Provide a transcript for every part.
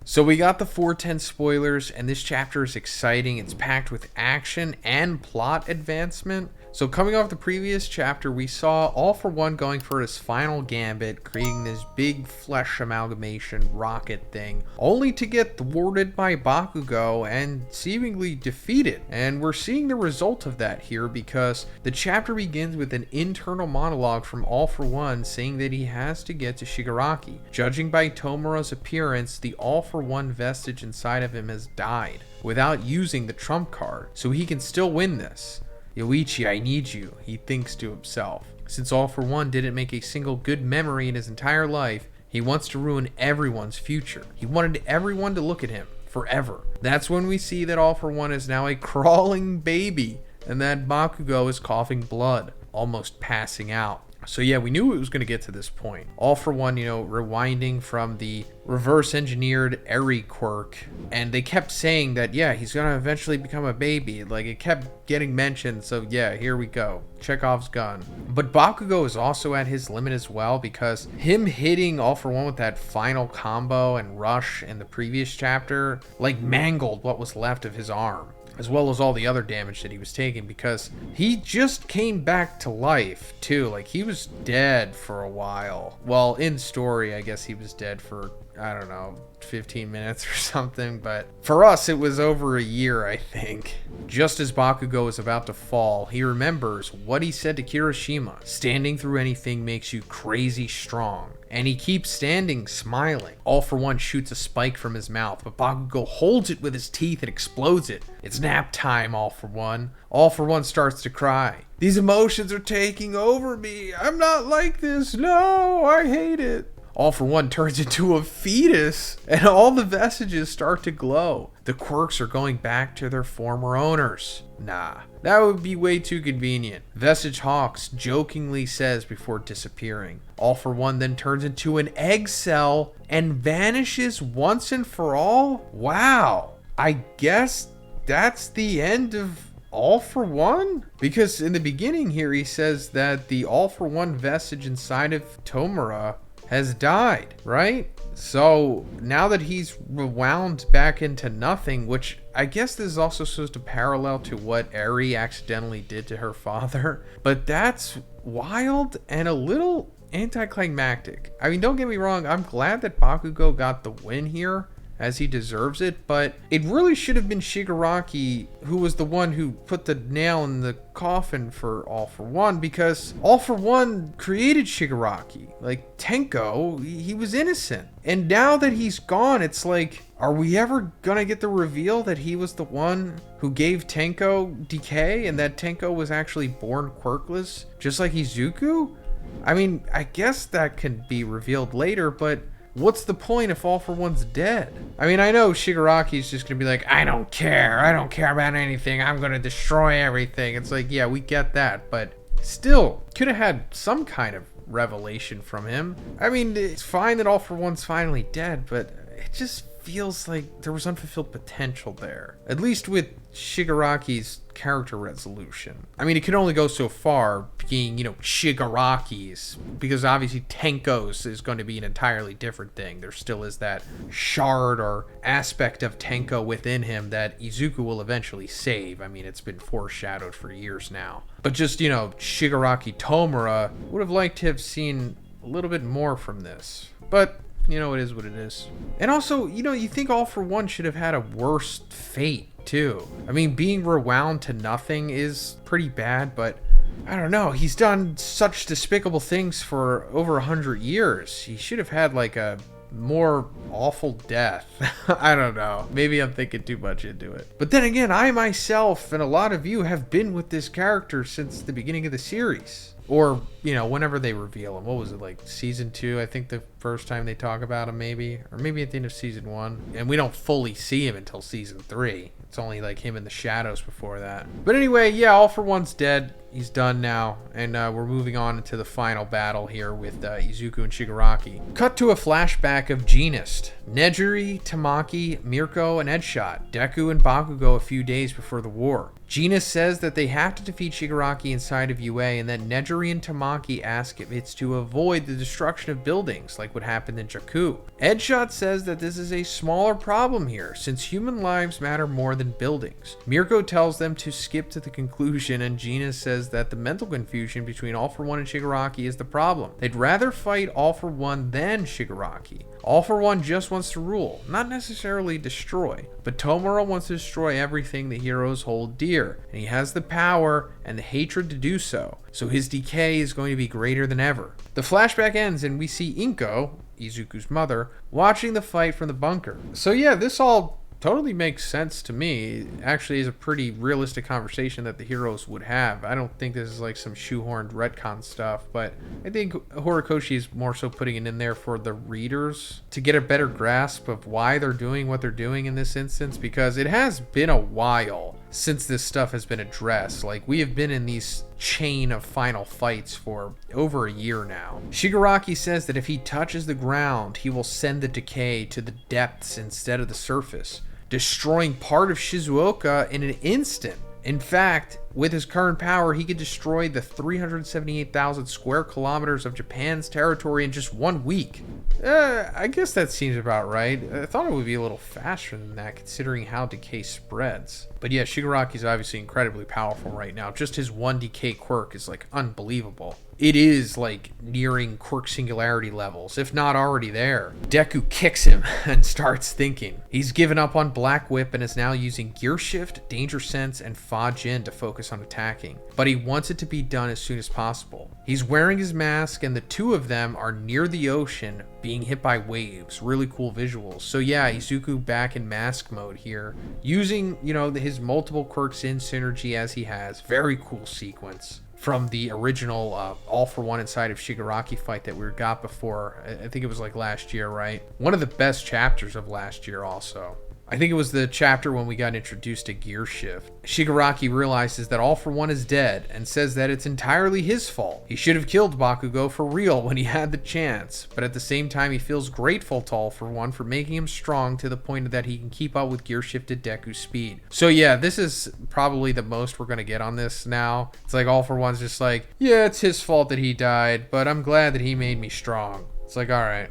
So we got the 410 spoilers, and this chapter is exciting. It's packed with action and plot advancement. So coming off the previous chapter, we saw All For One going for his final gambit, creating this big flesh amalgamation rocket thing, only to get thwarted by Bakugo and seemingly defeated. And we're seeing the result of that here, because the chapter begins with an internal monologue from All For One saying that he has to get to Shigaraki. Judging by Tomura's appearance, the All For One vestige inside of him has died without using the trump card, so he can still win this. Yoichi, I need you, he thinks to himself. Since All For One didn't make a single good memory in his entire life, he wants to ruin everyone's future. He wanted everyone to look at him forever. That's when we see that All For One is now a crawling baby, and that Bakugo is coughing blood, almost passing out. So yeah, we knew it was going to get to this point. All For One, rewinding from the reverse engineered Eri quirk, and they kept saying that, yeah, he's going to eventually become a baby. Like, it kept getting mentioned, so yeah, here we go. Chekhov's gun. But Bakugo is also at his limit as well, because him hitting All For One with that final combo and rush in the previous chapter, like, mangled what was left of his arm, as well as all the other damage that he was taking, because he just came back to life too. Like, he was dead for a while. Well, in story, I guess he was dead for, I don't know, 15 minutes or something, but for us it was over a year, I think. Just as Bakugo is about to fall, he remembers what he said to Kirishima: standing through anything makes you crazy strong. And he keeps standing, smiling. All For One shoots a spike from his mouth, but Bakugo holds it with his teeth and explodes it. It's nap time, All For One. All For One starts to cry. These emotions are taking over me. I'm not like this. No, I hate it. All For One turns into a fetus, and all the vestiges start to glow. The quirks are going back to their former owners. Nah, that would be way too convenient. Vestige Hawks jokingly says before disappearing. All For One then turns into an egg cell and vanishes once and for all? Wow, I guess that's the end of All For One? Because in the beginning here he says that the All For One vestige inside of Tomura has died, right? So now that he's rewound back into nothing, which I guess this is also supposed to parallel to what Eri accidentally did to her father, but that's wild and a little anticlimactic. I mean, don't get me wrong, I'm glad that Bakugo got the win here, as he deserves it, but it really should have been Shigaraki who was the one who put the nail in the coffin for All For One, because All For One created Shigaraki. Like, Tenko, he was innocent. And now that he's gone, it's like, are we ever gonna get the reveal that he was the one who gave Tenko decay, and that Tenko was actually born quirkless, just like Izuku? I mean, I guess that can be revealed later, but what's the point if All For One's dead? I mean, I know Shigaraki's just gonna be like, I don't care about anything, I'm gonna destroy everything. It's like, yeah, we get that, but still, could have had some kind of revelation from him. I mean, it's fine that All For One's finally dead, but it just feels like there was unfulfilled potential there. At least with Shigaraki's character resolution. I mean, it can only go so far being, Shigaraki's, because obviously Tenko's is going to be an entirely different thing. There still is that shard or aspect of Tenko within him that Izuku will eventually save. I mean, it's been foreshadowed for years now. But just, Shigaraki Tomura would have liked to have seen a little bit more from this. But it is what it is. And also, you think All For One should have had a worse fate, too. I mean, being rewound to nothing is pretty bad, but I don't know. He's done such despicable things for over 100 years. He should have had, like, a more awful death. I don't know. Maybe I'm thinking too much into it. But then again, I myself and a lot of you have been with this character since the beginning of the series. Or, whenever they reveal him. What was it, like season 2? I think the first time they talk about him, maybe. Or maybe at the end of season 1. And we don't fully see him until season 3. It's only like him in the shadows before that. But anyway, yeah, All For One's dead. He's done now. And we're moving on into the final battle here with Izuku and Shigaraki. Cut to a flashback of Genist, Nejiri, Tamaki, Mirko, and Edshot, Deku, and Bakugo a few days before the war. Genist says that they have to defeat Shigaraki inside of UA, and that Nejiri and Tamaki ask if it's to avoid the destruction of buildings like like what happened in Jakku. Edshot says that this is a smaller problem here, since human lives matter more than buildings. Mirko tells them to skip to the conclusion, and Gina says that the mental confusion between All For One and Shigaraki is the problem. They'd rather fight All For One than Shigaraki. All For One just wants to rule, not necessarily destroy. But Tomura wants to destroy everything the heroes hold dear, and he has the power and the hatred to do so. So his decay is going to be greater than ever. The flashback ends and we see Inko, Izuku's mother, watching the fight from the bunker. So yeah, this all totally makes sense to me. It actually is a pretty realistic conversation that the heroes would have. I don't think this is like some shoehorned retcon stuff, but I think Horikoshi is more so putting it in there for the readers to get a better grasp of why they're doing what they're doing in this instance, because it has been a while since this stuff has been addressed. Like, we have been in these chain of final fights for over a year now. Shigaraki says that if he touches the ground, he will send the decay to the depths instead of the surface, destroying part of Shizuoka in an instant. In fact, with his current power, he could destroy the 378,000 square kilometers of Japan's territory in just 1 week. I guess that seems about right. I thought it would be a little faster than that, considering how decay spreads. But yeah, Shigaraki's obviously incredibly powerful right now. Just his 1 decay quirk is like unbelievable. It is like nearing quirk singularity levels, if not already there. Deku kicks him and starts thinking. He's given up on Black Whip and is now using Gear Shift, Danger Sense, and Fa-Jin to focus on attacking. But he wants it to be done as soon as possible. He's wearing his mask and the two of them are near the ocean being hit by waves. Really cool visuals. So yeah, Izuku back in mask mode here, using, you know, his multiple quirks in synergy as he has. Very cool sequence from the original All For One inside of Shigaraki fight that we got before. I think it was like last year, right? One of the best chapters of last year also. I think it was the chapter when we got introduced to Gear Shift. Shigaraki realizes that All For One is dead and says that it's entirely his fault. He should have killed Bakugo for real when he had the chance, but at the same time he feels grateful to All For One for making him strong to the point that he can keep up with Gear Shifted Deku's speed. So yeah, this is probably the most we're gonna get on this now. It's like All For One's just like, yeah, it's his fault that he died, but I'm glad that he made me strong. It's like, alright,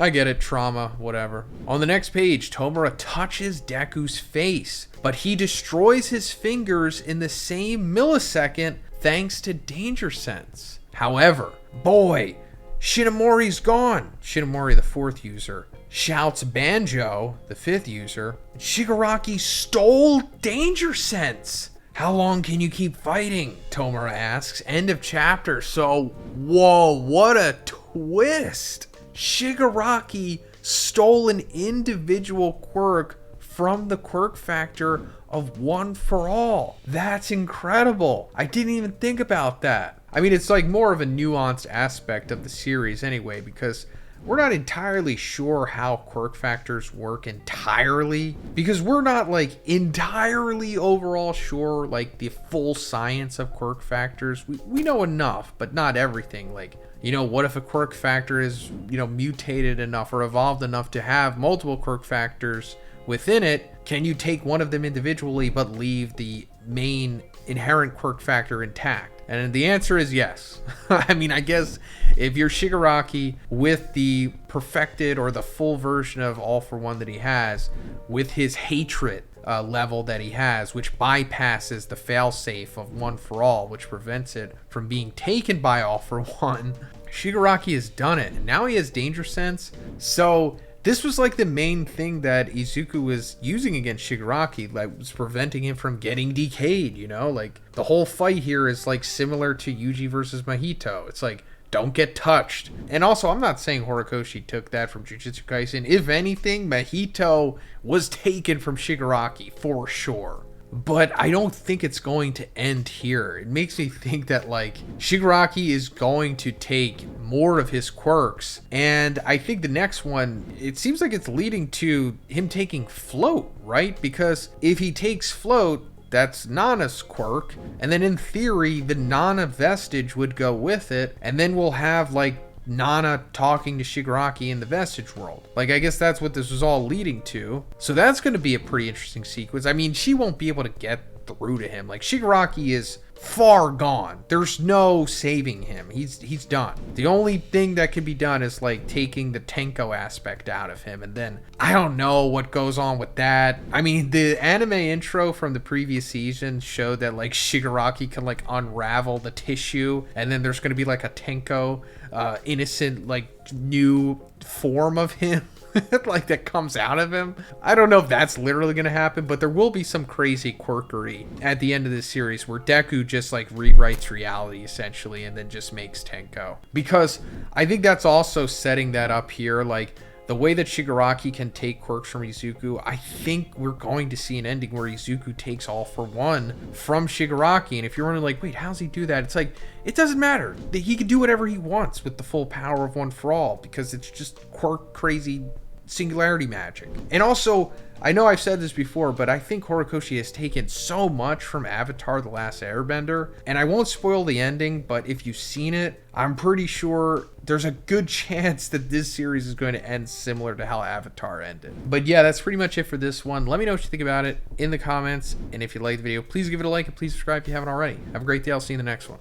I get it, trauma, whatever. On the next page, Tomura touches Deku's face, but he destroys his fingers in the same millisecond thanks to Danger Sense. However, boy, Shinomori's gone. Shinomori, the 4th user, shouts Banjo, the 5th user. Shigaraki stole Danger Sense. How long can you keep fighting? Tomura asks. End of chapter. So, whoa, what a twist. Shigaraki stole an individual quirk from the quirk factor of One For All. That's incredible. I didn't even think about that. I mean, it's like more of a nuanced aspect of the series anyway, because we're not entirely sure how quirk factors work entirely, because we're not like entirely overall sure like the full science of quirk factors. We know enough, but not everything. Like, you know, what if a quirk factor is, you know, mutated enough or evolved enough to have multiple quirk factors within it? Can you take one of them individually but leave the main inherent quirk factor intact? And the answer is yes. I mean, I guess if you're Shigaraki with the perfected or the full version of All For One that he has, with his hatred level that he has, which bypasses the failsafe of One For All, which prevents it from being taken by All For One, Shigaraki has done it. And now he has Danger Sense. So this was like the main thing that Izuku was using against Shigaraki, that was preventing him from getting decayed, you know? Like, the whole fight here is like similar to Yuji versus Mahito. It's like, don't get touched. And also, I'm not saying Horikoshi took that from Jujutsu Kaisen. If anything, Mahito was taken from Shigaraki for sure. But I don't think it's going to end here. It makes me think that like Shigaraki is going to take more of his quirks. And I think the next one, it seems like it's leading to him taking Float, right? Because if he takes Float, that's Nana's quirk. And then in theory, the Nana vestige would go with it. And then we'll have like Nana talking to Shigaraki in the vestige world. Like, I guess that's what this was all leading to. So that's going to be a pretty interesting sequence. I mean, she won't be able to get through to him. Like, Shigaraki is far gone. There's no saving him. He's done. The only thing that can be done is like taking the Tenko aspect out of him, and then I don't know what goes on with that. I mean, the anime intro from the previous season showed that like Shigaraki can like unravel the tissue, and then there's gonna be like a Tenko innocent like new form of him like that comes out of him. I don't know if that's literally going to happen, but there will be some crazy quirkery at the end of this series where Deku just like rewrites reality essentially and then just makes Tenko. Because I think that's also setting that up here, like the way that Shigaraki can take quirks from Izuku. I think we're going to see an ending where Izuku takes All For One from Shigaraki. And if you're wondering like, wait, how does he do that? It's like, it doesn't matter. He can do whatever he wants with the full power of One For All, because it's just quirk crazy singularity magic. And also, I know I've said this before, but I think Horikoshi has taken so much from Avatar: The Last Airbender, and I won't spoil the ending, but if you've seen it, I'm pretty sure there's a good chance that this series is going to end similar to how Avatar ended. But yeah, that's pretty much it for this one. Let me know what you think about it in the comments, and if you like the video, please give it a like and please subscribe if you haven't already. Have a great day. I'll see you in the next one.